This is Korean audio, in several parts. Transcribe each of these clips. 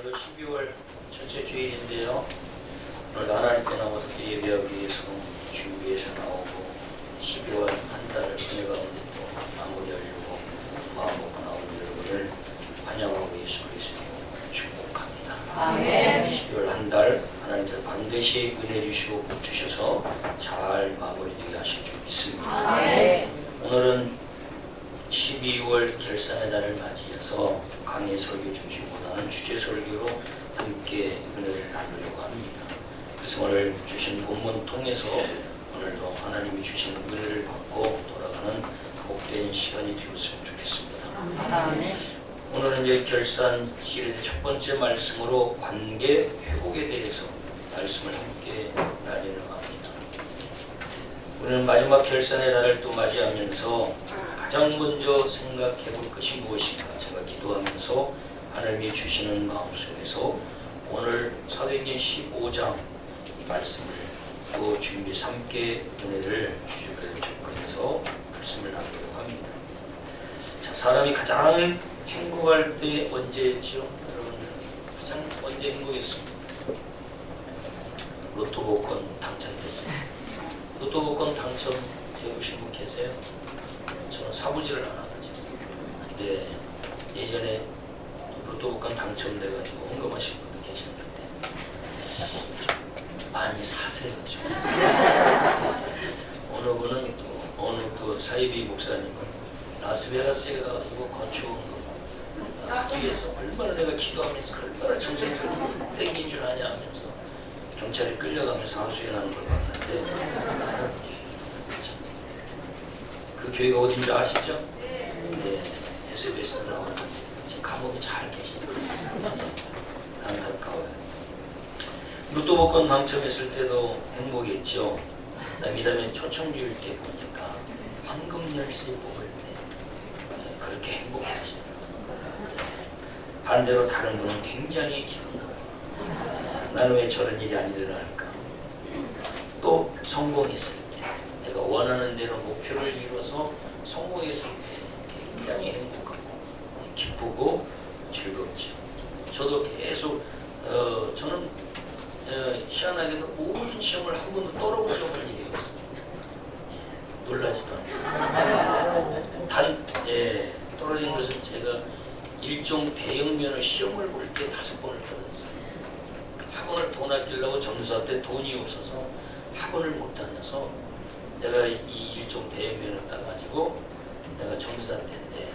오늘도 12월 첫째 주일인데요. 오늘 하나님께 나와서 예배하기 위해서 준비해서 나오고 12월 한 달을 은혜 가운데 또 마무리하려고 마음먹고 나온 여러분을 환영하고 예수 그리스도 축복합니다. 아멘. 12월 한 달 하나님께서 반드시 은혜 주시고 복 주셔서 잘 마무리되게 하실 줄 믿습니다. 아멘. 오늘은 12월 결산의 달을 맞이해서 강의 설교 중심보다는 주제 설교로 함께 은혜를 나누려고 합니다. 그래서 오늘 주신 본문 통해서 오늘도 하나님이 주신 은혜를 받고 돌아가는 복된 시간이 되었으면 좋겠습니다. 아멘. 오늘은 이제 결산 시리즈 첫 번째 말씀으로 관계 회복에 대해서 말씀을 함께 나누려고 합니다. 우리는 마지막 결산의 달을 또 맞이하면서 가장 먼저 생각해 볼 것이 무엇인가 제가 기도하면서 하나님이 주시는 마음속에서 오늘 사도행전 15장 이 말씀을 또 준비 3개 은혜를 주제별로 접근해서 말씀을 나누려고 합니다. 자, 사람이 가장 행복할 때 언제였죠? 여러분들 가장 언제 행복했습니까? 로또 복권 당첨됐어요. 로또 복권 당첨되신 분 계세요? 저는 사부지를 안 하거든요. 근데 예전에 로또 복권 당첨돼가지고 헌금하신 분도 계셨는데 좀 많이 사세요. 좀. 어느 분은 또 어느 또 사이비 목사님은 라스베가스에 가가지고 건축헌금 하기 위해서 얼마나 내가 기도하면서 얼마나 정성스럽게 땡긴 줄 아냐 하면서 경찰에 끌려가면서 하수해 나는 걸 봤는데 그 교회가 어딘 줄 아시죠? 네, SBS도 나오고 지금 감옥에 잘 계시네요. 안타까워요. 로또 복권 당첨했을 때도 행복했죠. 미담에 초청주일 때 보니까 황금 열쇠 뽑을 때 그렇게 행복하시더라고요. 반대로 다른 분은 굉장히 기분 나빠요. 나는 왜 저런 일이 안 일어날까? 또 성공했을 때 내가 원하는 대로 목표를 이루어서 성공했을 때 굉장히 행복하고 기쁘고 즐겁죠. 저도 계속 저는 희한하게도 모든 시험을 한 번도 떨어보지 볼 일이 없어요. 놀라지도 않고 떨어진 것은 제가 일종 대형면허 시험을 볼 때 5번을 떨어졌어요. 학원을 돈 아끼려고 점수할 때 돈이 없어서 학원을 못 다녀서 내가 이 일종 대형면허 따가지고 내가 점수할 때인데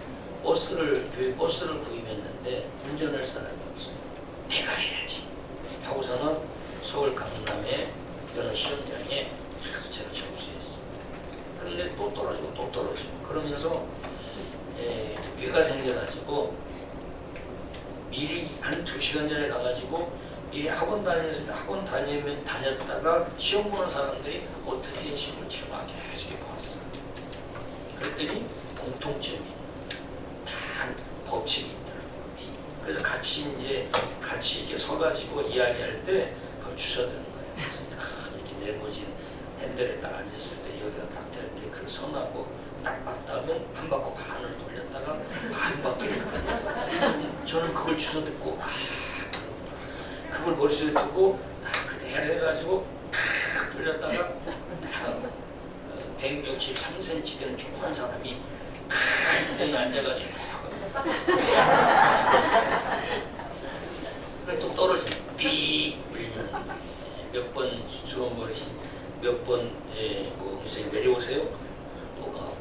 교회 버스를 구입했는데 운전할 사람이 없어요. 내가 해야지 하고서는 서울 강남의 면허 시험장에 계속 제가 점수했어요. 그런데 또 떨어지고 그러면서 뇌가 생겨가지고 미리 한 2시간 전에 가가지고 미리 학원 다녔다가 시험 보는 사람들이 어떻게 시험을 치르나 계속 봤어. 그랬더니 공통점이 다 법칙이 있더라고요. 그래서 같이 이렇게 서가지고 이야기할 때 그걸 주워드는 거예요. 그래서 이렇게 네모진 핸들에 딱 앉았을 때 여기가 딱 될 때 그걸 선하고 딱 맞다면 한 바퀴 반을 돌렸다가 반 바퀴를 끄는 저는 그걸 주워 듣고 그걸 머릿속에 두고 그대로 해가지고 탁 돌렸다가 163cm 되는 조그만 사람이 여기 앉아가지고 그래 또 떨어지는 삐 울리는 몇 번 주워 버리신 몇번 선생님 내려오세요 또 가고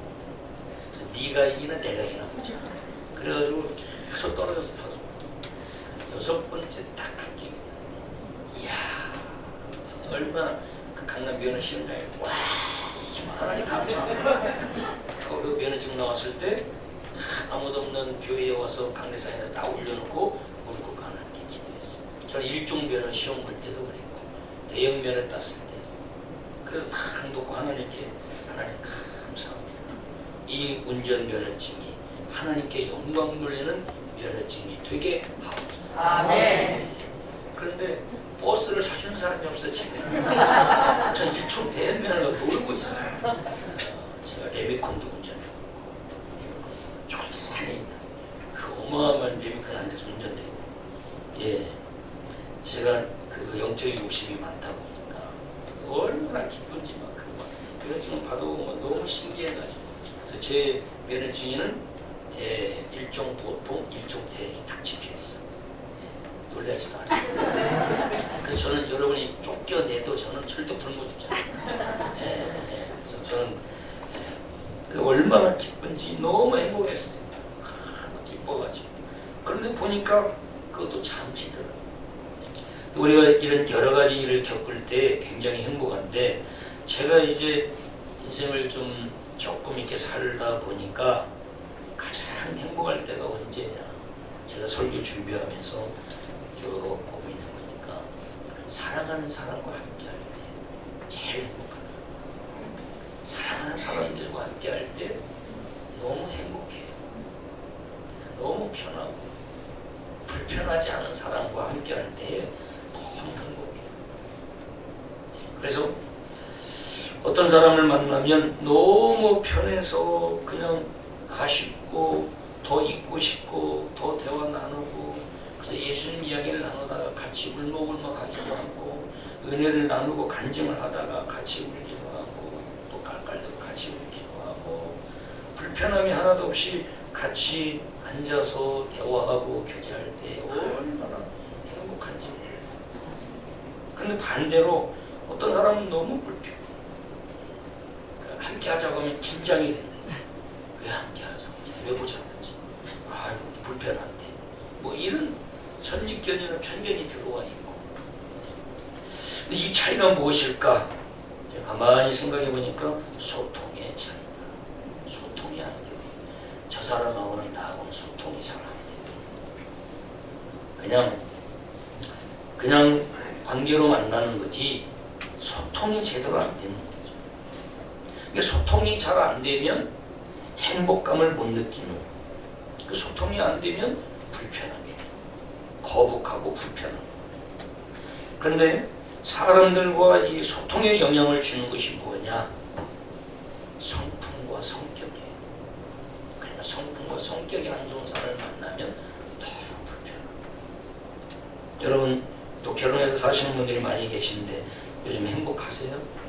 그래서 네가 이기나 내가 이기나 보자. 그래가지고 계속 떨어져서 6번째 딱 한기 이야 얼마나 그 강남 면허 시험장에 와 하나님 감사합니다. 그 면허증 나왔을 때 아무도 없는 교회에 와서 강대상에다 다 올려놓고 물고 가는 게 기도했어요. 저는 일종 면허 시험 볼 때도 그랬고 대형 면허 땄을 때 그래서 탁 놓고 하나님께 하나님 감사합니다. 이 운전 면허증이 하나님께 영광 돌리는 면허증이 되게 하옵소서. 아멘. 그런데 버스를 사주는 사람이 없어 지금. 전 일종 대형 면허가 놀고 있어요. 제가 레미콘도 운전해요. 조그만히 그 어마어마한 레미콘 앉아서 운전돼요. 이제 제가 그 영적인 욕심이 많다 보니까 얼마나 기쁜지 막 그거 면허증 받아보면 너무 신기해가지고 그래서 제 면허증에는 일종 보통, 일종 대행이 딱 찍혀있어. 놀라지도 않아요. 그래서 저는 여러분이 쫓겨내도 저는 절대 굶어주잖아요. 그래서 저는 얼마나 기쁜지 너무 행복했어요. 기뻐가지고. 그런데 보니까 그것도 잠시더라고요. 우리가 이런 여러 가지 일을 겪을 때 굉장히 행복한데 제가 이제 인생을 좀 조금 이렇게 살다 보니까 가장 행복할 때가 언제냐. 제가 설교 준비하면서 쭉 고민해보니까 사랑하는 사람과 함께 할 때 제일 행복하다. 사랑하는 사람들과 함께 할 때 너무 행복해요. 너무 편하고 불편하지 않은 사람과 함께 할 때 너무 행복해요. 그래서 어떤 사람을 만나면 너무 편해서 그냥 아쉽고 더 있고 싶고 더 대화 나누고 그래서 예수님 이야기를 나누다가 같이 울먹울먹 하기도 하고 은혜를 나누고 간증을 하다가 같이 울기도 하고 또 깔깔대고 같이 울기도 하고 불편함이 하나도 없이 같이 앉아서 대화하고 교제할 때 얼마나 행복한지 몰라요. 근데 반대로 어떤 사람은 너무 불편해. 함께 하자고 하면 긴장이 되는 거예요. 왜 함께 하자고 하지? 왜 보자는지. 아이고 불편한데. 뭐 이런 선입견이나 편견이 들어와 있고. 이 차이가 무엇일까? 가만히 생각해 보니까 소통의 차이다. 소통이 안 돼요. 저 사람하고는 나하고는 소통이 잘 안 돼요. 그냥 관계로 만나는 거지 소통이 제대로 안 되는 거죠. 소통이 잘 안 되면 행복감을 못 느끼는, 그 소통이 안 되면 불편하게 돼요. 거북하고 불편하고. 그런데 사람들과 이 소통에 영향을 주는 것이 뭐냐? 성품과 성격이에요. 그러니까 성품과 성격이 안 좋은 사람을 만나면 너무 불편해요. 여러분 또 결혼해서 사시는 분들이 많이 계신데 요즘 행복하세요?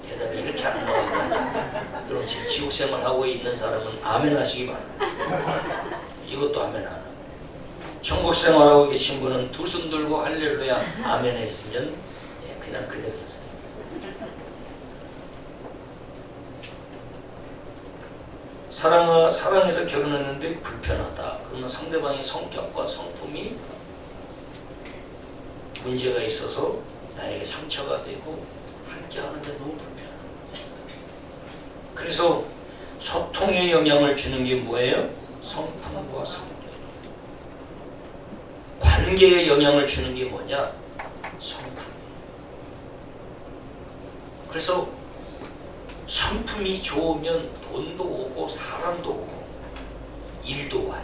대답이 이렇게 안 나오면 여러분 지금 지옥 생활하고 있는 사람은 아멘 하시기 바랍니다. 이것도 아멘 안 하고 천국 생활하고 계신 분은 두 손 들고 할렐루야 아멘 했으면 그냥 그래졌어요. 사랑해서 결혼했는데 불편하다. 그러면 상대방의 성격과 성품이 문제가 있어서 나에게 상처가 되고 함께 하는데 너무 불편한 거죠. 그래서 소통에 영향을 주는 게 뭐예요? 성품과 성격. 관계에 영향을 주는 게 뭐냐? 성품. 그래서 성품이 좋으면 돈도 오고 사람도 오고 일도 와요.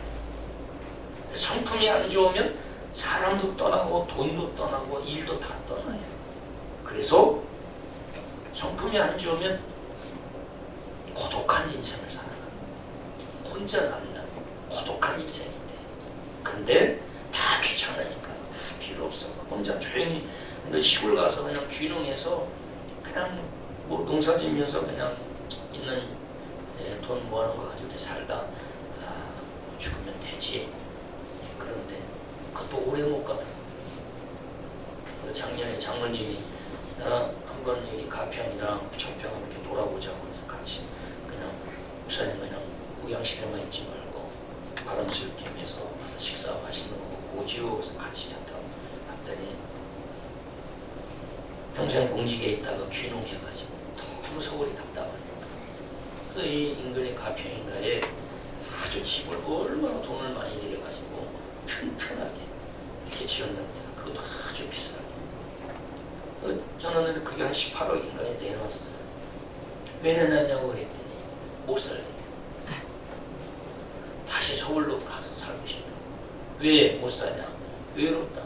성품이 안 좋으면 사람도 떠나고 돈도 떠나고 일도 다 떠나요. 그래서 성품이 안 좋으면 고독한 인생을 살아가요. 혼자 남는 고독한 인생인데 근데 다 귀찮으니까 필요 없어. 혼자 조용히 시골 가서 그냥 귀농해서 그냥 뭐 농사 지면서 그냥 있는 돈 모아놓은 거 가지고 살다 죽으면 되지. 그런데 그것도 오래 못 가더라고. 작년에 장로님이 한번 여기 가평이랑 청평 이렇게 돌아보자고 해서 같이 그냥 목사님 그냥 우양시대만 있지 말고 바람스럽 겸해서 가서 식사 맛있는 거 오지요. 그래서 같이 잤다 갔더니 평생 공직에 있다가 귀농해가지고 너무 서울이 답답하니까 그래서 이 인근의 가평인가에 아주 집을 얼마나 돈을 많이 들여가지고 튼튼하게 이렇게 지었는데 그것도 아주 비싸게 저는 그게 한 18억인가에 내놨어요. 왜 내놨냐고 그랬더니 못 살래. 다시 서울로 가서 살고 싶다. 왜 못 사냐? 외롭다.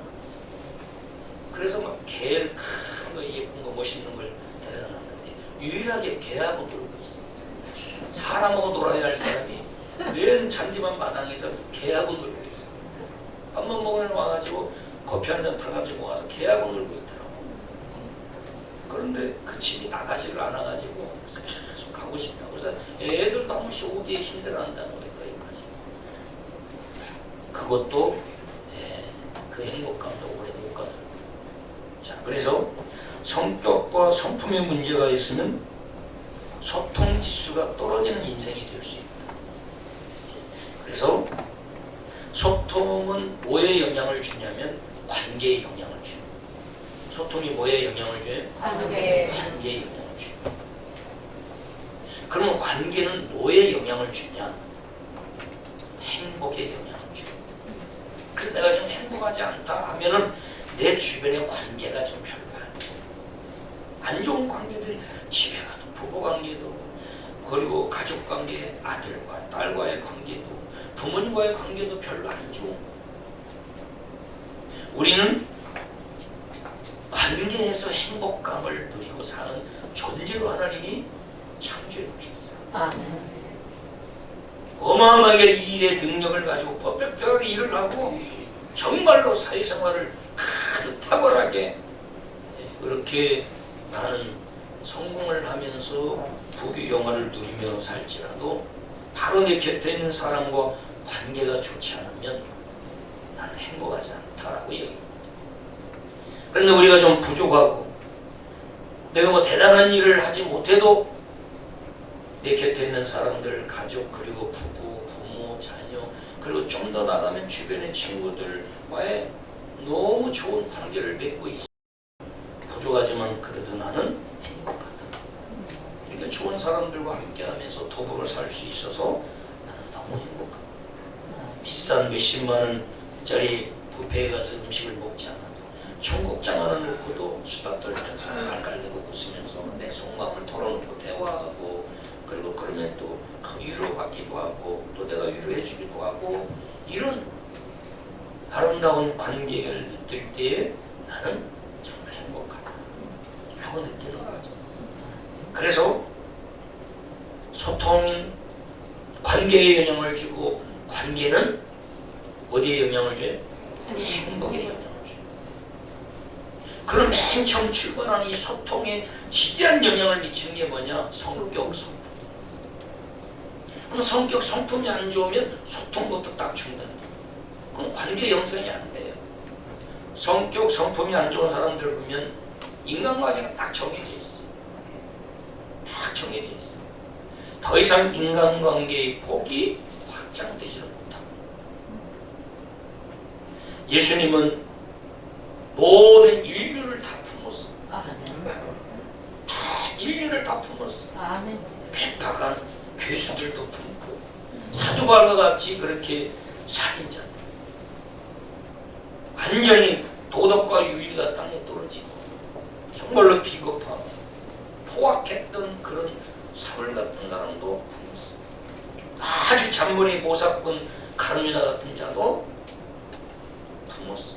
그래서 막 개를 큰 거 예쁜 거 멋있는 걸 데려다 놨는데 유일하게 개하고 놀고 있어. 사람하고 놀아야 할 사람이 웬 잔디만 마당에서 개하고 놀고 있어. 밥만 먹으면 와가지고 커피 한 잔 타가지고 와서 계약을 놀고 있더라고. 그런데 그 집이 나가지를 않아가지고 계속 가고 싶다. 그래서 애들도 한 번씩 오기에 힘들어한다는 거예요. 거기까지. 그것도 그 행복감도 오래 못 가더라고요. 자, 그래서 성격과 성품의 문제가 있으면 소통 지수가 떨어지는 인생이 될 수 있다. 그래서 소통은 뭐에 영향을 주냐면 관계에 영향을 줘요. 소통이 뭐에 영향을 줘요? 관계. 관계에 영향을 줘요. 그러면 관계는 뭐에 영향을 주냐? 행복에 영향을 줘요. 그래서 내가 지금 행복하지 않다 하면은 내 주변의 관계가 좀 별로야. 안 좋은 관계들이 집에 가도 부부 관계도 그리고 가족 관계, 아들과 딸과의 관계도 부모님과의 관계도 별로 안 좋은. 우리는 관계에서 행복감을 누리고 사는 존재로 하나님이 창조해 주셨어요. 아멘. 어마어마하게 이 일의 능력을 가지고 퍼펙트하게 일을 하고 정말로 사회생활을 아주 탁월하게 그렇게 나는 성공을 하면서 부귀 영화를 누리며 살지라도 바로 내 곁에 있는 사람과 관계가 좋지 않으면 나는 행복하지 않다라고 얘기합니다. 그런데 우리가 좀 부족하고 내가 뭐 대단한 일을 하지 못해도 내 곁에 있는 사람들, 가족, 그리고 부부, 부모, 자녀, 그리고 좀 더 나가면 주변의 친구들과의 너무 좋은 관계를 맺고 있어. 부족하지만 그래도 나는 행복하다. 이렇게 좋은 사람들과 함께하면서 더불어 살 수 있어서 나는 너무 행복하다. 비싼 몇십만 원짜리 뷔페에 가서 음식을 먹지 않아도 청국장 하나 놓고도 수다 떨면서 깔깔대고 웃으면서 내 속마음을 털어놓고 대화하고 그리고 그러면 또 위로받기도 하고 또 내가 위로해주기도 하고 이런 아름다운 관계를 느낄 때에 나는 정말 행복하다 라고 느끼는 거죠. 그래서 소통은 관계에 영향을 주고 관계는 어디에 영향을 줘요? 행복에 영향을 줘요. 그럼 맨 처음 출발하는 이 소통에 지대한 영향을 미치는 게 뭐냐? 성격, 성품. 그럼 성격, 성품이 안 좋으면 소통부터 딱 중단돼요. 그럼 관계 형성이 안 돼요. 성격, 성품이 안 좋은 사람들 보면 인간관계가 딱 정해져 있어. 딱 정해져 있어. 더 이상 인간관계의 폭이 확장되지는 못하고. 예수님은 모든 인류를 다 품었어. 아멘. 다 인류를 다 품었어. 아멘. 괴팍한 괴수들도 품고 사두발과 같이 그렇게 살인자 완전히 도덕과 윤리가 땅에 떨어지고 정말로 비겁하고 포악했던 그런 사울 같은 사람도 품었어. 아주 잔머리 모사꾼 가룟유다 같은 자도 품었어.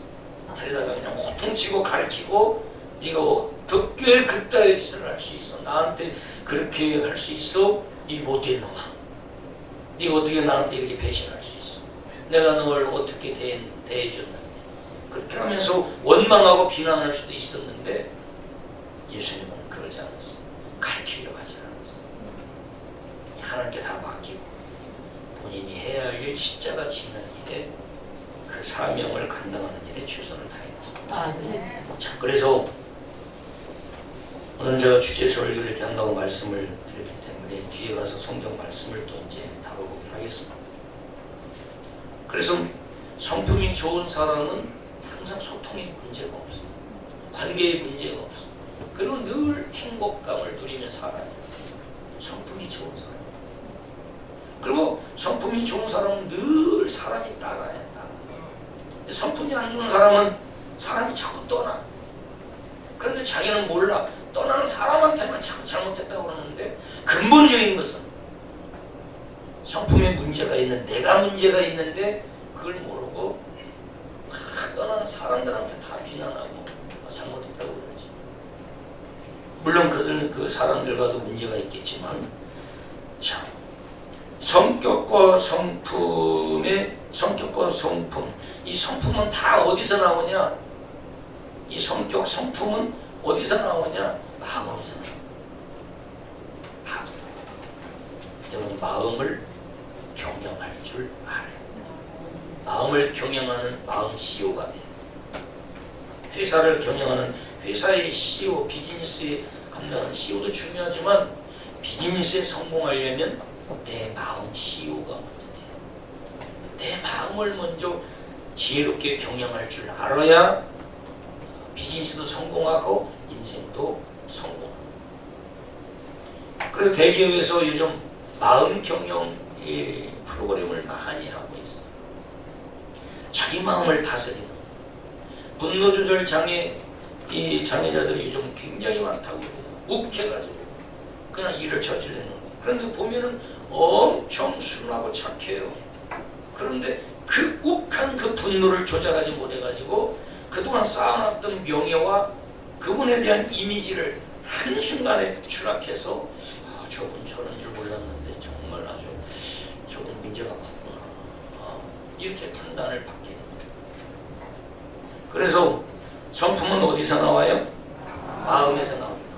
데려다가 그냥 호통치고 가르치고 네가 어떻게 그따위 짓을 할 수 있어? 나한테 그렇게 할 수 있어? 이 못된 놈아. 네가 어떻게 나한테 이렇게 배신할 수 있어? 내가 널 어떻게 대해줬는데 그렇게 하면서 원망하고 비난할 수도 있었는데 예수님은 그러지 않았어. 가르치려고 하지 않았어. 하나님께 다 맡기고 본인이 해야 할 일, 십자가 지는 일에 그 사명을 감당하는 일에 최선을 다했어. 아멘. 자, 그래서 오늘 제가 주제 설교를 이렇게 한다고 말씀을 드렸기 때문에 뒤에 가서 성경 말씀을 또 이제 다뤄보기로 하겠습니다. 그래서 성품이 좋은 사람은 항상 소통에 문제가 없어. 관계에 문제가 없어. 그리고 늘 행복감을 누리며 살아요. 성품이 좋은 사람. 그리고 성품이 좋은 사람은 늘 사람이 따라요. 성품이 안 좋은 사람은 사람이 자꾸 떠나. 그런데 자기는 몰라. 떠나는 사람한테만 자꾸 잘못했다고 그러는데 근본적인 것은 성품에 문제가 있는 내가 문제가 있는데 그걸 모르고 떠나는 사람들한테 다 비난하고 잘못했다고 그러지. 물론 그들은 그 사람들과도 문제가 있겠지만 자, 성격과 성품의 성격과 성품. 이 성품은 다 어디서 나오냐? 이 성격, 성품은 어디서 나오냐? 마음에서 나오냐? 마음. 마음을 경영할 줄 알아야 돼. 마음을 경영하는 마음 CEO가 돼. 회사를 경영하는 회사의 CEO, 비즈니스에 감당하는 CEO도 중요하지만 비즈니스에 성공하려면 내 마음 CEO가 먼저 돼요. 내 마음을 먼저 지혜롭게 경영할 줄 알아야 비즈니스도 성공하고 인생도 성공하고. 그리고 대기업에서 요즘 마음 경영 프로그램을 많이 하고 있어. 자기 마음을 다스리는. 분노 조절 장애 이 장애자들이 요즘 굉장히 많다고 그래요. 욱해가지고 그냥 일을 저지르는 거예요. 그런데 보면은 엄청 순하고 착해요. 그런데 그 욱한 그 분노를 조절하지 못해가지고 그동안 쌓아놨던 명예와 그분에 대한 이미지를 한순간에 추락해서 저분 저런 줄 몰랐는데 정말 아주 저분 문제가 컸구나. 이렇게 판단을 받게 됩니다. 그래서 성품은 어디서 나와요? 마음에서 나옵니다.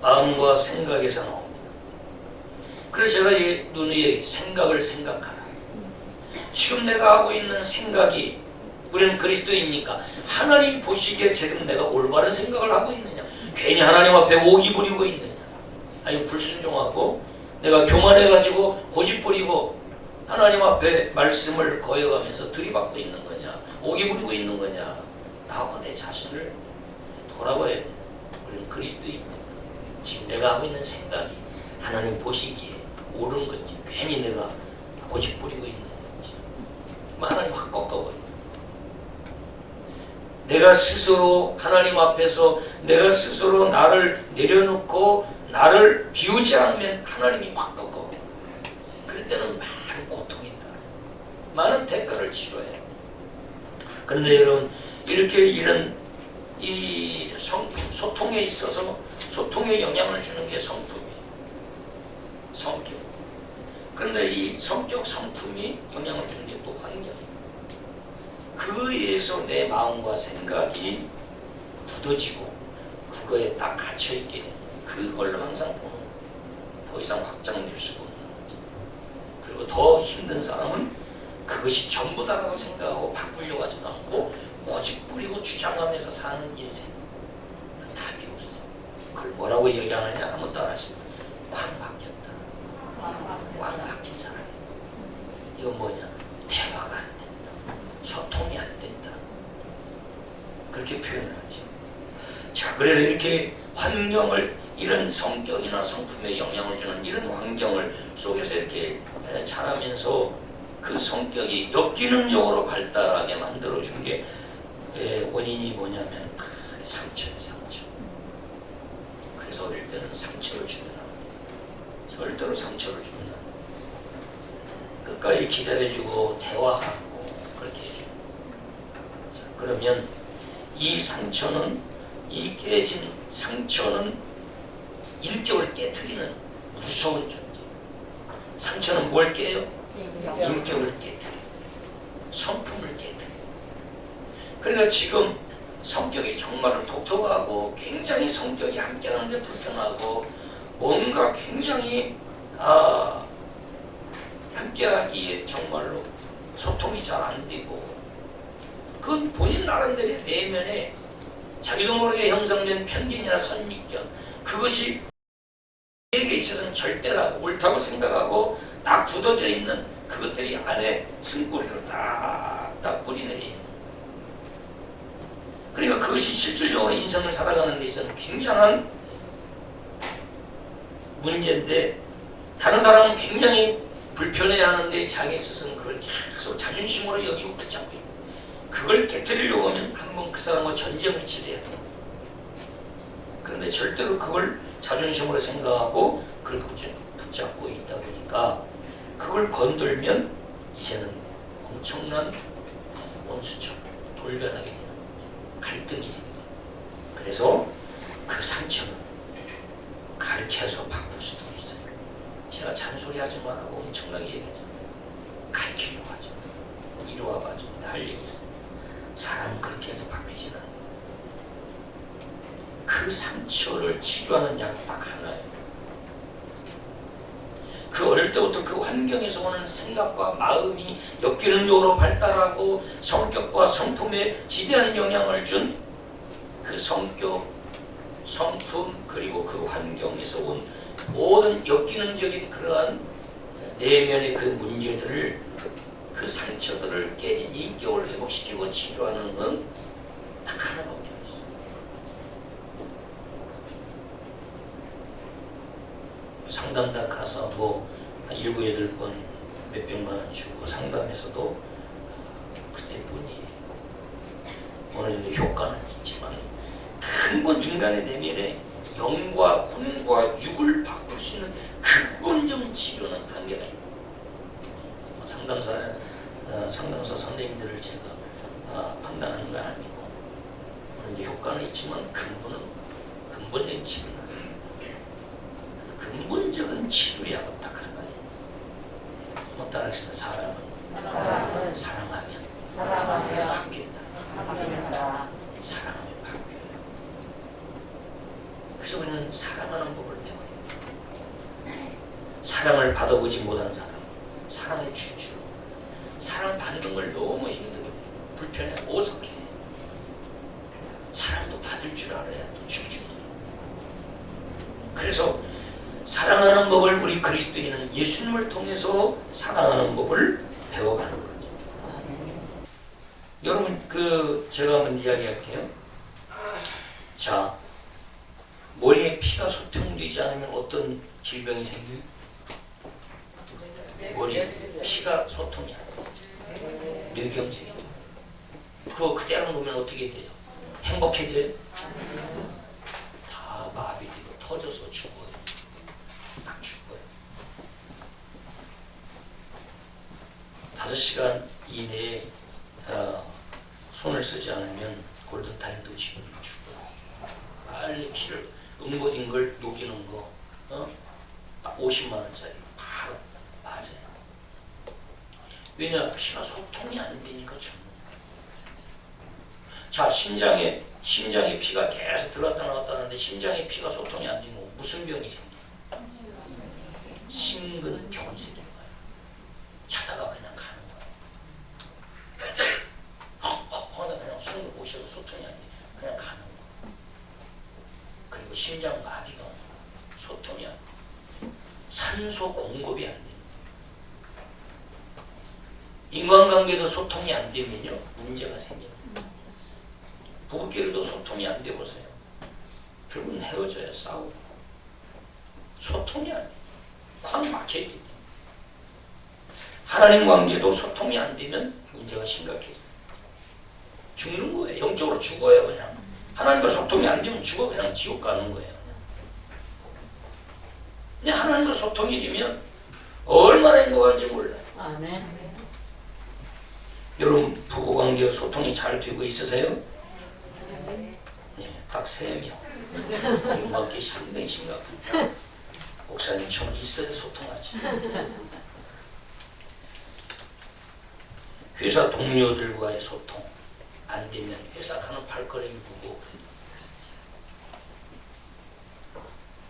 마음과 생각에서 나옵니다. 그래서 제가 누누이 생각을 생각하라. 지금 내가 하고 있는 생각이, 우리는 그리스도인이니까 하나님이 보시기에 지금 내가 올바른 생각을 하고 있느냐, 괜히 하나님 앞에 오기 부리고 있느냐, 아니면 불순종하고 내가 교만해가지고 고집 부리고 하나님 앞에 말씀을 거역하면서 들이받고 있는 거냐, 오기 부리고 있는 거냐, 나하고 내 자신을 돌아봐야 돼. 우리는 그리스도인이니까 지금 내가 하고 있는 생각이 하나님 보시기에 옳은 건지, 괜히 내가 고집 부리고 있는 건지, 하나님 확 꺾어버려. 내가 스스로 하나님 앞에서 내가 스스로 나를 내려놓고 나를 비우지 않으면 하나님이 확 꺾어버려. 그럴 때는 많은 고통이 있다. 많은 대가를 치러야 해. 그런데 여러분, 이렇게 이런 이 성품, 소통에 있어서 소통에 영향을 주는 게 성품이에요. 성격. 그런데 이 성격, 성품이 영향을 주는 게 또 환경이에요. 그에 의해서 내 마음과 생각이 굳어지고 그거에 딱 갇혀있게 되는, 그걸로 항상 보는 거예요. 더 이상 확장될 수가 없는 거죠. 그리고 더 힘든 사람은 그것이 전부다라고 생각하고 바꾸려고 하지도 않고 고집 부리고 주장하면서 사는 인생. 답이 없어. 그걸 뭐라고 얘기하느냐 한번 따라하시면 꽉 막혔다. 꽉 막힌 사람. 이건 뭐냐? 대화가 안 된다. 소통이 안 된다. 그렇게 표현을 하죠. 자, 그래서 이렇게 환경을, 이런 성격이나 성품에 영향을 주는 이런 환경을 속에서 이렇게 자라면서 그 성격이 역기능적으로 발달하게 만들어준 게 원인이 뭐냐면 상처예요, 상처. 그래서 어릴 때는 상처를 주면 안 돼. 절대로 상처를 주면 안 돼. 끝까지 기다려주고 대화하고 그렇게 해줘요. 자, 그러면 이 상처는, 이 깨진 상처는 인격을 깨트리는 무서운 존재. 상처는 뭘 깨요? 인격을 깨트려요. 성품을 깨트려요. 그러니까 지금 성격이 정말로 독특하고 굉장히 성격이 함께하는데 불편하고 뭔가 굉장히 함께하기에 정말로 소통이 잘 안 되고, 그건 본인 나름대로의 내면에 자기도 모르게 형성된 편견이나 선입견, 그것이 내게 있어서는 절대라고 옳다고 생각하고 딱 굳어져 있는 그것들이 안에 승뿌리로 딱딱 뿌리내리. 그러니까 그것이 실질적으로 인생을 살아가는 데 있어서는 굉장한 문제인데, 다른 사람은 굉장히 불편해하는데 자기 스스로는 그걸 계속 자존심으로 여기고 붙잡고 있고, 그걸 깨뜨리려고 하면 한번 그 사람과 전쟁을 치러야 돼. 그런데 절대로 그걸 자존심으로 생각하고 그걸 붙잡고 있다 보니까 그걸 건들면 이제는 엄청난 원수처럼 돌변하게 되는 거죠. 갈등이 생겨요. 그래서 그 상처는 가르쳐서 바꿀 수도 없어요. 제가 잔소리하지 말라고 엄청나게 얘기했잖아요. 밝히려고 하죠. 이리 와봐 좀 할 얘기 있어. 사람은 그렇게 해서 바뀌지는 않아요. 그 상처를 치료하는 약은 딱 하나예요. 그 어릴 때부터 그 환경에서 오는 생각과 마음이 엮이는 쪽으로 발달하고 성격과 성품에 지대한 영향을 준 그 성격, 성품 그리고 그 환경에서 온 모든 엮이는적인 그러한 내면의 그 문제들을 그 상처들을 깨진 인격을 회복시키고 치료하는 건 딱 하나밖에 없어요. 상담단 가서 뭐 7, 8번 몇백만 원 주고 상담에서도 그때뿐이에요. 어느 정도 효과는 있지만 근본 인간의 내면에 영과 혼과 육을 바꿀 수 있는 근본적인 치료는 한계가 있습니다. 상담사 선생님들을 제가 판단하는 건 아니고 그런 효과는 있지만 근본적인 치료는 근본적인 치료약은 딱 하나예요. 뭐 따라하시는 사람은 사랑하면 바뀐다. 사랑하면 바뀌어요. 그래서 우리는 사랑하는 법을 배워요. 사랑을 받아보지 못한 사람, 사랑을 줄 줄. 사랑 받는 걸 너무 힘들어, 불편해, 오석해. 사랑도 받을 줄 알아야 또 줄 줄. 그래서 사랑하는 법을 우리 그리스도인은 예수님을 통해서 사랑하는 법을 배워가는 거죠. 여러분 제가 한번 이야기할게요. 자, 머리에 피가 소통되지 않으면 어떤 질병이 생겨요? 머리에 피가 소통이 안 돼요. 뇌경색. 그거 그대로 놓으면 어떻게 돼요? 행복해져요? 다 마비되고 터져서 죽어요. 딱 죽어요. 5시간 이내에 손을 쓰지 않으면 골든타임도 지금 죽어요. 빨리 피를 응고된 걸 녹이는 거 50만 원짜리 바로 맞아요. 왜냐? 피가 소통이 안 되니까 죽는 거예요. 자, 심장에 피가 계속 들어갔다 나갔다 하는데 심장에 피가 소통이 안 되면 무슨 병이 생겨요? 심근경색이 와요. 자다가 그냥 가는 거예요. 하다 그냥 숨을 못 쉬어서 소통이 안 돼. 그냥 가는 거예요. 그리고 심장 마비가 오는 거예요. 소통이 안 돼. 산소 공급이 안 돼. 인간관계도 소통이 안 되면요 문제가 생겨요. 부부끼리도 소통이 안 돼 보세요. 결국은 헤어져야 싸우고. 소통이 안 돼. 콱 막혀있기 때문에. 하나님 관계도 소통이 안 되면 문제가 심각해져요. 죽는 거예요. 영적으로 죽어요 그냥. 하나님과 소통이 안 되면 죽어 그냥 지옥 가는 거예요. 그냥 하나님과 소통이 되면 얼마나 행복한지 몰라요. 아멘. 여러분 부부관계 소통이 잘 되고 있으세요? 네, 딱 3명. 이거밖에 상당히 심각합니다. 목사님 좀 있어야 소통하지. 회사 동료들과의 소통 안 되면 회사 가는 발걸음이 무거워.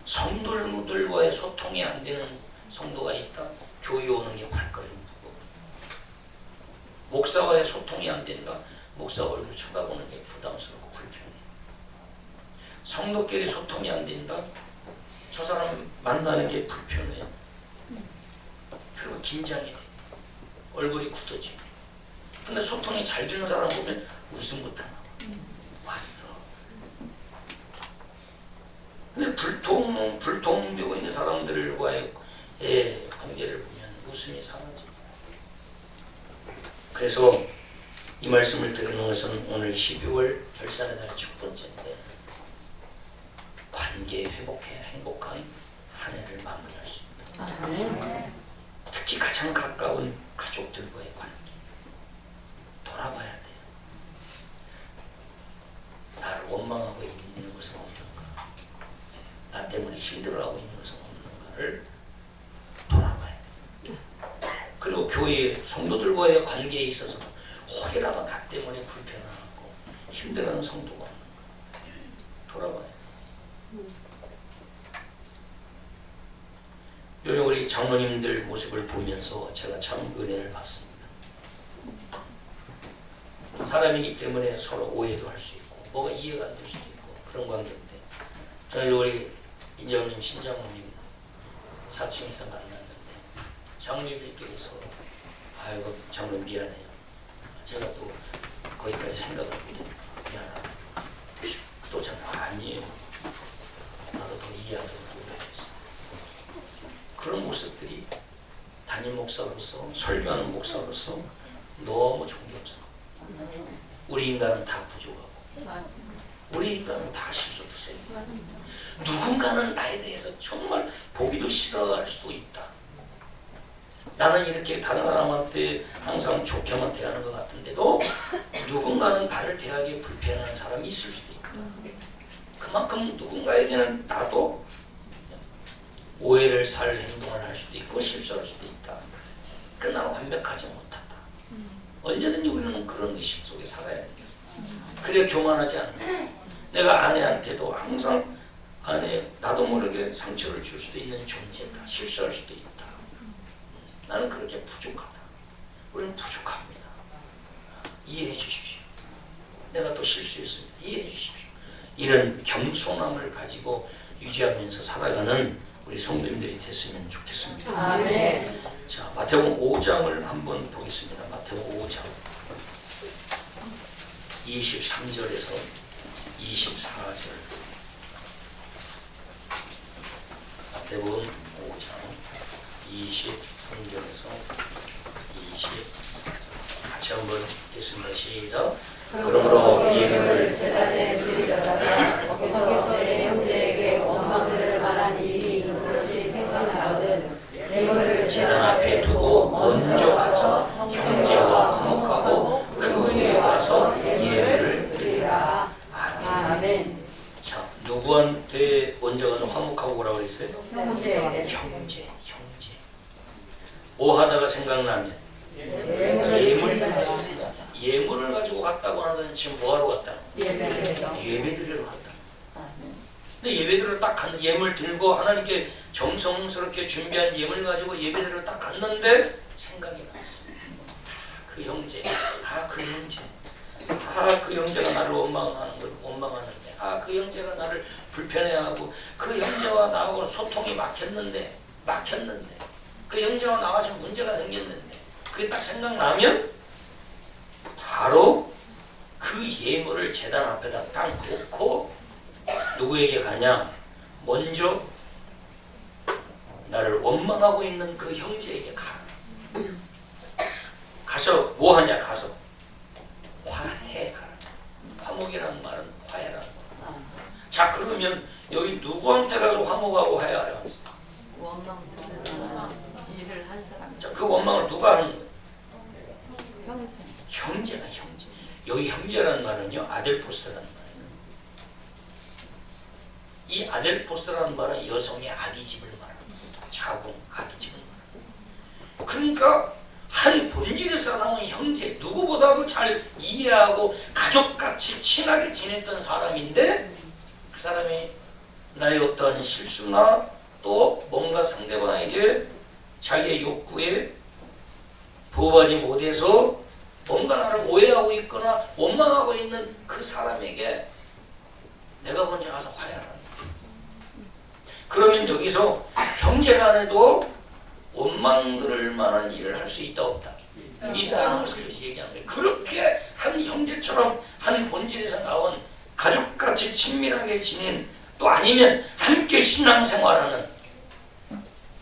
성도들과의 소통이 안 되는 성도가 있다. 교회 오는 게 발걸음이 무거워. 목사와의 소통이 안 된다. 목사 얼굴 쳐다보는 게 부담스럽고 불편해. 성도끼리 소통이 안 된다. 저 사람 만나는 게 불편해요. 그리고 긴장이 돼. 얼굴이 굳어지고. 근데 소통이 잘 되는 사람 보면 웃음부터 나와. 왔어. 근데 불통되고 있는 사람들과의 관계를 보면 웃음이 사라져. 그래서 이 말씀을 드리는 것은 오늘 12월 결산의 날 첫 번째인데 관계 회복해 행복한 한 해를 마무리할 수 있다. 아멘. 특히 가장 가까운 가족들과의 관계 돌아봐야 돼. 나를 원망하고 있는 것은 없는가? 나 때문에 힘들어하고 있는 것은 없는가를 돌아봐야 돼. 그리고 그리고 교회 성도들과의 관계에 있어서 혹이라도 나 때문에 불편하고 힘들어하는 성도가 돌아봐요. 요즘 우리 장로님들 모습을 보면서 제가 참 은혜를 받습니다. 사람이기 때문에 서로 오해도 할 수 있고 뭐가 이해가 안 될 수도 있고 그런 관계인데, 저는 우리 인장님, 신장로님 4층에서 만났는데 장로님들끼리 서로 아이고 장로님 미안해요. 제가 또 거기까지 생각을 못해요. 미안하다. 또 저는 아니에요. 나도 더 이해하도록 노력했어요. 그런 모습들이 담임 목사로서, 설교하는 목사로서 너무 존경스러워. 우리 인간은 다 부족하고 우리 인간은 다 실수도 세요. 누군가는 나에 대해서 정말 보기도 싫어할 수도 있다. 나는 이렇게 다른 사람한테 항상 좋게만 대하는 것 같은데도 누군가는 나를 대하기에 불편한 사람이 있을 수도 있다. 그만큼 누군가에게는 나도 오해를 살 행동을 할 수도 있고 실수할 수도 있다. 그러나 나는 완벽하지 못하다. 언제든지 우리는 그런 의식 속에 살아야 돼. 그래 교만하지 않는. 내가 아내한테도 항상 아내 나도 모르게 상처를 줄 수도 있는 존재다. 실수할 수도 있다. 나는 그렇게 부족하다. 우리는 부족합니다. 이해해 주십시오. 내가 또 실수했습니다. 이해해 주십시오. 이런 겸손함을 가지고 유지하면서 살아가는 우리 성도님들이 됐으면 좋겠습니다. 아멘. 자, 마태복음 5장을 한번 보겠습니다. 마태복음 5장 23절에서 24절. 마태복음 5장 23절에서 24절. 같이 한번 읽겠습니다. 시작. 그러므로 예물을 제단에 드리려다가 거기서의 형제에게 원망을 말한 일이 있는 것이 생각나거든. 예물을 제단 앞에 두고 먼저 가서 형제와 화목하고 그 위에 와서 예물을 드리라. 아멘. 자, 누구한테 먼저 가서 화목하고 오라고 그랬어요? 형제에게. 형제. 뭐 하다가 생각나면 예물을 가지고 갔다고 하는 지금 뭐 하러 갔다? 예배 드리러 갔다. 근데 예배 드리러 딱 갔는데 예물 들고 하나님께 정성스럽게 준비한 예물 가지고 예배 드리러 딱 갔는데 생각이 났어. 그 형제, 그 형제가 나를 원망하는데, 그 형제가 나를 불편해하고, 그 형제와 나하고 소통이 막혔는데, 그 형제와 나와 지금 문제가 생겼는데, 그게 딱 생각나면 바로 그 예물을 제단 앞에다 딱 놓고 누구에게 가냐? 먼저 나를 원망하고 있는 그 형제에게 가라. 가서 뭐 하냐? 가서 화해하라. 화목이라는 말은 화해라는 거. 자, 그러면 여기 누구한테 가서 화목하고 화해하라 했어? 원망 일을 한 사람. 자, 그 원망을 누가 하는 거예요? 형제. 형제가 형제. 여기 형제라는 말은요, 아델포스라는 말이에요. 이 아델포스라는 말은 여성의 아기집을 말합니다. 자궁, 아기집을 말합니다. 그러니까 한 본질에서 나온 형제, 누구보다도 잘 이해하고 가족같이 친하게 지냈던 사람인데, 그 사람이 나의 어떤 실수나 또 뭔가 상대방에게 자기의 욕구에 부응하지 못해서 뭔가 나를 오해하고 있거나 원망하고 있는 그 사람에게 내가 먼저 가서 화해하라. 그러면 여기서 형제간에도 원망 들을 만한 일을 할 수 있다 없다? 있다는 것을 얘기하는 거예요. 그렇게 한 형제처럼 한 본질에서 나온 가족같이 친밀하게 지낸, 또 아니면 함께 신앙생활하는,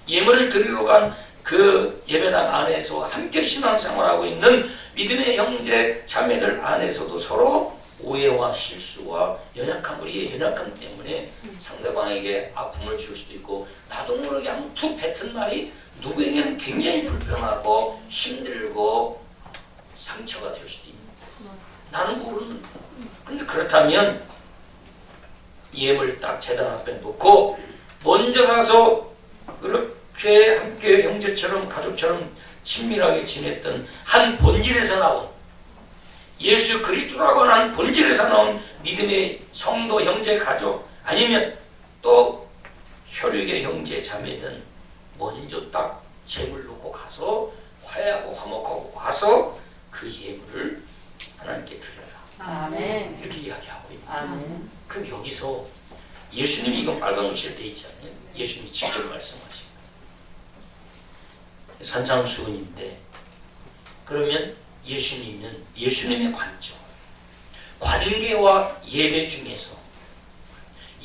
예물을 드리러 간 그 예배당 안에서 함께 신앙생활하고 있는 믿음의 형제 자매들 안에서도 서로 오해와 실수와 연약함, 우리의 연약함 때문에 상대방에게 아픔을 줄 수도 있고, 나도 모르게 한번 툭 뱉은 말이 누구에게는 굉장히 불편하고 힘들고 상처가 될 수도 있는, 나는 모르는. 근데 그렇다면 예물 딱 제단 앞에 놓고 먼저 가서 그렇게 함께 형제처럼 가족처럼 친밀하게 지냈던 한 본질에서 나온 예수 그리스도라고 하는 본질에서 나온 믿음의 성도, 형제, 가족 아니면 또 혈육의 형제, 자매든 먼저 딱 제물 놓고 가서 화해하고 화목하고 와서 그 예물을 하나님께 드려라. 아멘. 이렇게 이야기하고 있다. 아멘. 그럼 여기서 예수님이 이건 빨간 글씨로 되어 있잖아요. 예수님이 직접 말씀하십니다. 산상수훈인데 그러면 예수님의 관점, 관계와 예배 중에서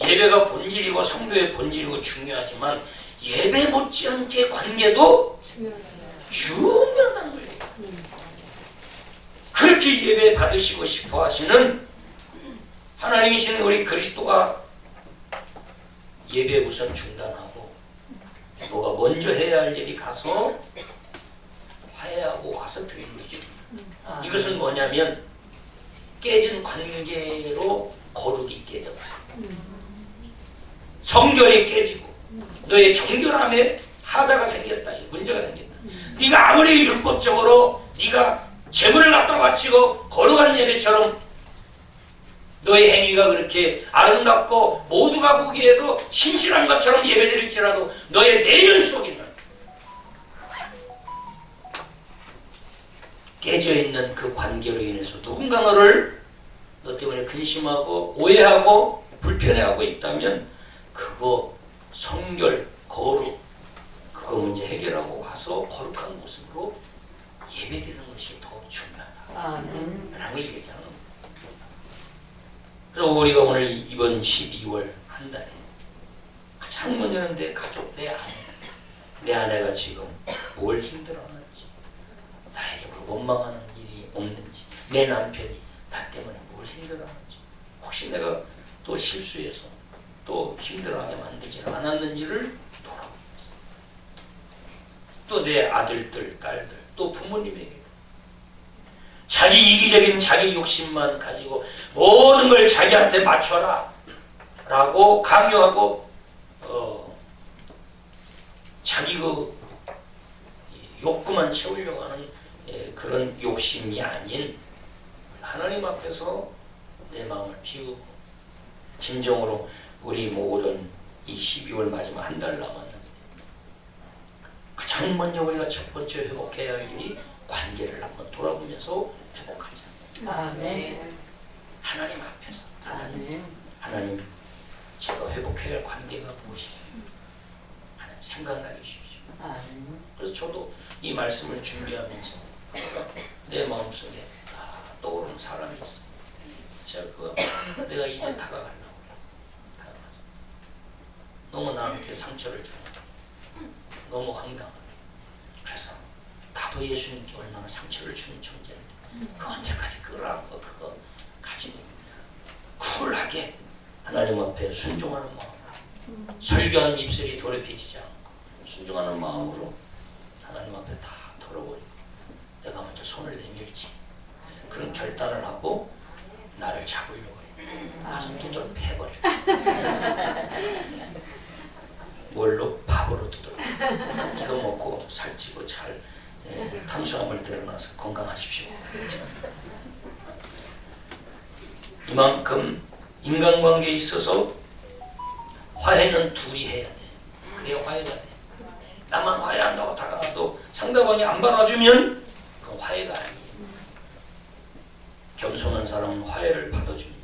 예배가 본질이고 성도의 본질이고 중요하지만 예배 못지않게 관계도 중요하다는 거예요. 그렇게 예배 받으시고 싶어 하시는 하나님이신 우리 그리스도가 예배 우선 중단하고 너가 먼저 해야 할 일이 가서 화해하고 와서 드리는 거죠. 이것은 뭐냐면 깨진 관계로 거룩이 깨져가요. 정결이 깨지고 너의 정결함에 하자가 생겼다. 문제가 생겼다. 네가 아무리 율법적으로 네가 재물을 갖다 바치고 거룩한 예배처럼 너의 행위가 그렇게 아름답고 모두가 보기에도 신실한 것처럼 예배드릴지라도 너의 내면 속에는 깨져있는 그 관계로 인해서 누군가 너 때문에 근심하고 오해하고 불편해하고 있다면 그거 성결, 거룩 그거 문제 해결하고 와서 거룩한 모습으로 예배드리는 것이 더 중요하다 라는 걸 얘기하는 겁니다. 그래서 우리가 오늘 이번 12월 한 달에 가장 먼저는 내 가족, 내 아내가 지금 뭘 힘들어하는지 나에게 뭘 원망하는 일이 없는지 내 남편이 나 때문에 뭘 힘들어하는지 혹시 내가 또 실수해서 또 힘들어하게 만들지 않았는지를 돌아보면서 또 내 아들들, 딸들 또 부모님에게 자기 이기적인 자기 욕심만 가지고 모든 걸 자기한테 맞춰라 라고 강요하고 자기 그 욕구만 채우려고 하는 그런 욕심이 아닌 하나님 앞에서 내 마음을 비우고 진정으로 우리 모든 이 12월 마지막 한 달 남았는데 가장 먼저 우리가 첫 번째 회복해야 할 일이 관계를 한번 돌아보면서 회복하자. 아멘. 하나님 앞에서 하나님 제가 회복해야 할 관계가 무엇이에요? 하나님 생각나게 주십시오. 그래서 저도 이 말씀을 준비하면서 내 마음속에 떠오르는 사람이 있어. 제가 내가 이제 다가가려고 너무 나한테 상처를 주고 너무 황당하게 그래서 나도 예수님께 얼마나 상처를 주는 존재인데 그 언제까지 끌어안고 그거 가지고 쿨하게 하나님 앞에 순종하는 마음으로 설교한 입술이 더럽혀지지 않고 순종하는 마음으로 하나님 앞에 다 털어버리고 내가 먼저 손을 내밀지 그런 결단을 하고 나를 잡으려고 해. 가슴 두드러 패버려. 뭘로? 밥으로 두드러. 이거 먹고 살찌고 잘 탄수화물 들어놔서 건강하십시오. 이만큼 인간관계에 있어서 화해는 둘이 해야 돼. 그래야 화해가 돼. 나만 화해한다고 다가가도 상대방이 안 받아주면 그건 화해가 아니에요. 겸손한 사람은 화해를 받아줍니다.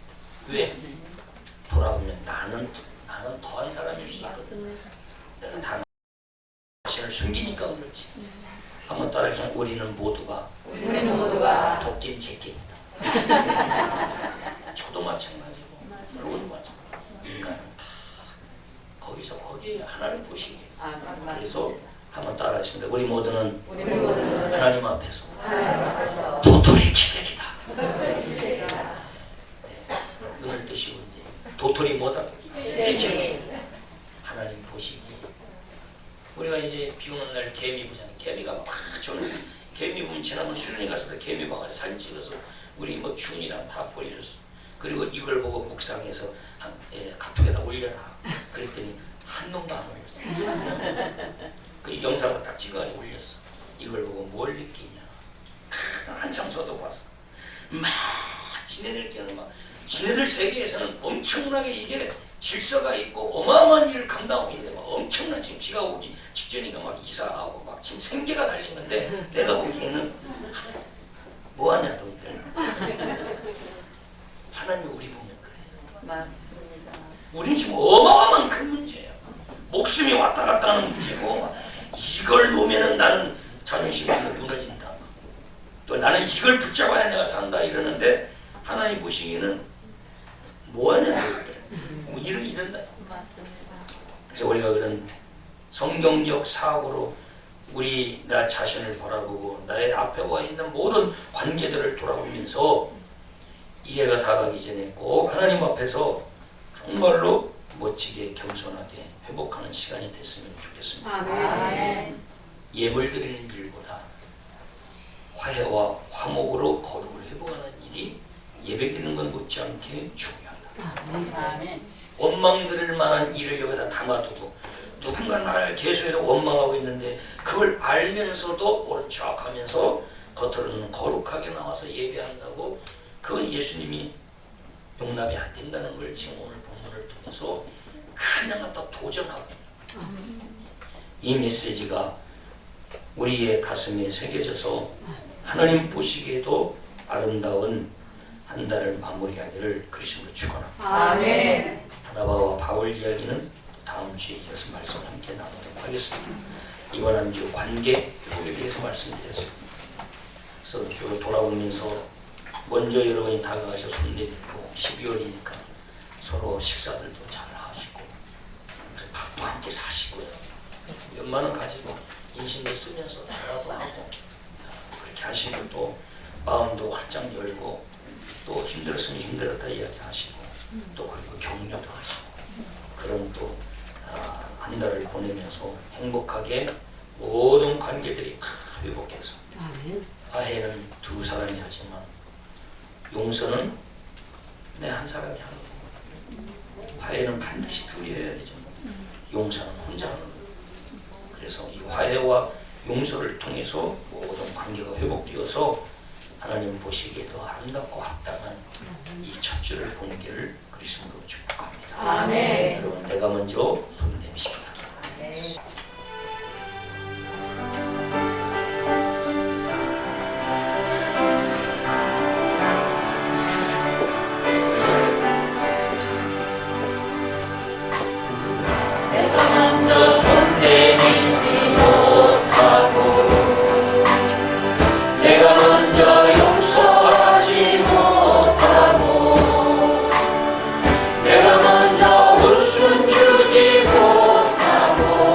왜? 돌아보면 나는 더한 사람일 수 있거든. 내가 다 자신을 숨기니까 그렇지. 한번 따라해서 우리는 모두가 도끼는 제끼입니다. 저도 마찬가지고 여러분도 마찬가지고 인간은 다 거기서 거기에 하나를 보시게. 그래서 한번 따라하십니다. 우리 모두는 하나님 앞에서 도토리 기대기다. 눈을 뜨시고 이제 도토리 뭐다? 하나님 보시기. 우리가 이제 비 오는 날 개미 보잖아요. 개미가 막 저는 개미 보면 지난번 수련회 갔을 때 개미 봐가지고 사진 찍어서 우리 뭐 준이랑 다 보여줬어. 그리고 이걸 보고 묵상해서 카톡에다 올려라. 그랬더니 한 놈도 안 올렸어. 그 영상을 딱 찍어가지고 올렸어. 이걸 보고 뭘 느끼냐? 한참 서서 봤어. 막 지네들끼리는 막 지네들 세계에서는 엄청나게 이게 질서가 있고 어마어마한 일을 감당하고 있는데 막 엄청난 지금 비가 오기 직전이니까 막 이사하고 막 지금 생계가 달린 건데 내가 보기에는 뭐하냐 너희들. 하나님이 우리 보면 그래요. 맞습니다. 우리는 지금 어마어마한 큰 문제예요. 목숨이 왔다 갔다 하는 문제고 막 이걸 놓으면은 나는 자존심이 무너진다. 또 나는 이걸 붙잡아야 내가 산다 이러는데 하나님 보시기에는 뭐하냐 너희들. 뭐 이런다. 맞습니다. 그래서 우리가 그런 성경적 사고로 우리 나 자신을 바라보고 나의 앞에 와 있는 모든 관계들을 돌아보면서 이해가 다가기 전에 꼭 하나님 앞에서 정말로 멋지게 겸손하게 회복하는 시간이 됐으면 좋겠습니다. 아멘. 예물 드리는 일보다 화해와 화목으로 거룩을 회복하는 일이 예배 드리는 것 못지않게 중요하다. 아멘. 원망 들을 만한 일을 여기다 담아두고 누군가 나를 계속해서 원망하고 있는데 그걸 알면서도 모른 척하면서 겉으로는 거룩하게 나와서 예배한다고 그건 예수님이 용납이 안 된다는 걸 지금 오늘 본문을 통해서 그냥 갖다 도전하고 이 메시지가 우리의 가슴에 새겨져서 하나님 보시기에도 아름다운 한 달을 마무리하기를 그리스도로 축원합니다. 아멘. 바나바와 바울 이야기는 다음 주에 이어서 말씀을 함께 나누도록 하겠습니다. 이번 한 주 관계 회복에 대해서 말씀드렸습니다. 그래서 쭉 돌아보면서 먼저 여러분이 다가가셔 손 내밀고 12월이니까 서로 식사들도 잘 하시고 밥도 함께 사시고요. 몇만 원 가지고 인신도 쓰면서 대화도 하고 그렇게 하시고 또 마음도 활짝 열고 또 힘들었으면 힘들었다 이야기하시고 또 그리고 격려도 하시고 그런 또 한 달을 보내면서 행복하게 모든 관계들이 다 회복해서 화해는 두 사람이 하지만 용서는 한 사람이 하는 거고 화해는 반드시 둘이 해야 되죠. 용서는 혼자 하는 거고 그래서 이 화해와 용서를 통해서 모든 관계가 회복되어서 하나님 보시기에도 아름답고 합당한 이 첫 주를 보내기를 그리스도로 축복합니다. 아멘. 여러분 내가 먼저 손 내미십니다. 내가 먼저 손 내밀지 못하고 내가 먼저 용서하지 못하고 내가 먼저 웃음 주지 못하고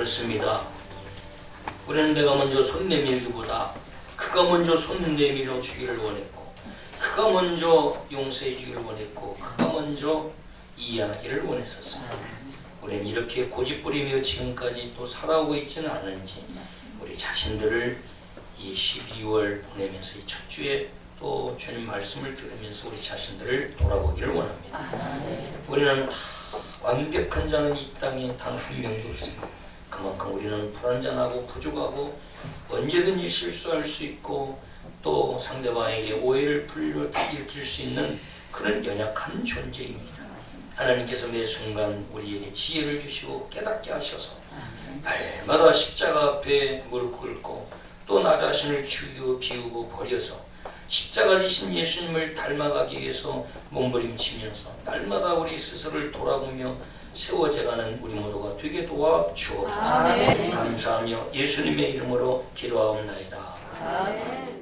그렇습니다. 우리는 내가 먼저 손 내밀기보다 그가 먼저 손 내밀어 주기를 원했고, 그가 먼저 용서해 주기를 원했고, 그가 먼저 이해하기를 원했었습니다. 우리는 이렇게 고집부리며 지금까지 또 살아오고 있지는 않은지, 우리 자신들을 이 12월 보내면서 이 첫 주에 또 주님 말씀을 들으면서 우리 자신들을 돌아보기를 원합니다. 우리는 다 완벽한 자는 이 땅에 단 한 명도 없습니다. 그만큼 우리는 불완전하고 부족하고 언제든지 실수할 수 있고 또 상대방에게 오해를 불러일으킬 수 있는 그런 연약한 존재입니다. 하나님께서 매 순간 우리에게 지혜를 주시고 깨닫게 하셔서 날마다 십자가 앞에 무릎 꿇고 또 나 자신을 죽이고 비우고 버려서 십자가 지신 예수님을 닮아가기 위해서 몸부림치면서 날마다 우리 스스로를 돌아보며 세워져가는 우리 모두가 되게 도와 주옵소서. 감사하며 예수님의 이름으로 기도하옵나이다. 아멘.